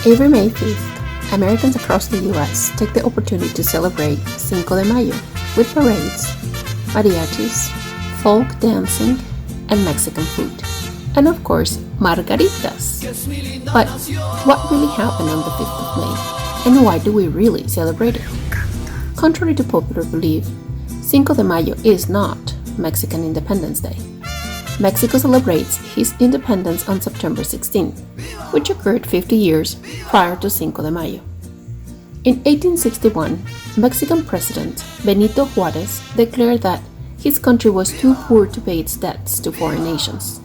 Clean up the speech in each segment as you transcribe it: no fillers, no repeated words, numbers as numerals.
Every May 5th, Americans across the U.S. take the opportunity to celebrate Cinco de Mayo with parades, mariachis, folk dancing, and Mexican food. And of course, margaritas. But what really happened on the 5th of May? And why do we really celebrate it? Contrary to popular belief, Cinco de Mayo is not Mexican Independence Day. Mexico celebrates his independence on September 16, which occurred 50 years prior to Cinco de Mayo. In 1861, Mexican President Benito Juárez declared that his country was too poor to pay its debts to foreign nations.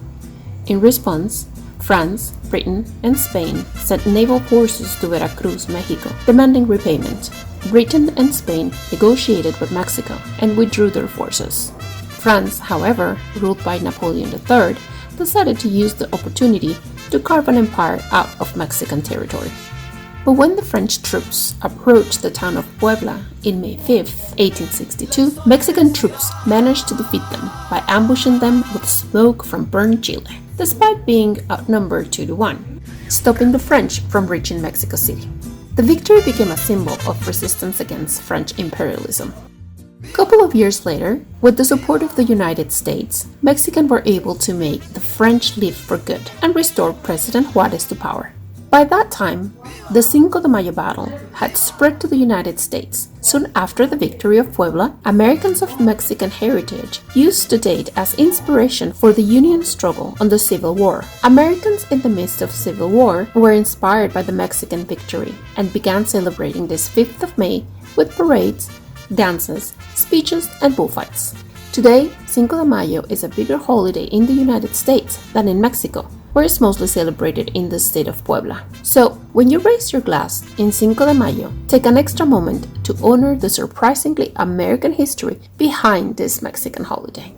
In response, France, Britain, and Spain sent naval forces to Veracruz, Mexico, demanding repayment. Britain and Spain negotiated with Mexico and withdrew their forces. France, however, ruled by Napoleon III, decided to use the opportunity to carve an empire out of Mexican territory. But when the French troops approached the town of Puebla in May 5, 1862, Mexican troops managed to defeat them by ambushing them with smoke from burnt chile, despite being outnumbered 2-1, stopping the French from reaching Mexico City. The victory became a symbol of resistance against French imperialism. A couple of years later, with the support of the United States, Mexicans were able to make the French leave for good and restore President Juárez to power. By that time, the Cinco de Mayo battle had spread to the United States. Soon after the victory of Puebla, Americans of Mexican heritage used the date as inspiration for the Union struggle on the Civil War. Americans in the midst of Civil War were inspired by the Mexican victory and began celebrating this 5th of May with parades, dances, speeches, and bullfights. Today, Cinco de Mayo is a bigger holiday in the United States than in Mexico, where it's mostly celebrated in the state of Puebla. So, when you raise your glass in Cinco de Mayo, take an extra moment to honor the surprisingly American history behind this Mexican holiday.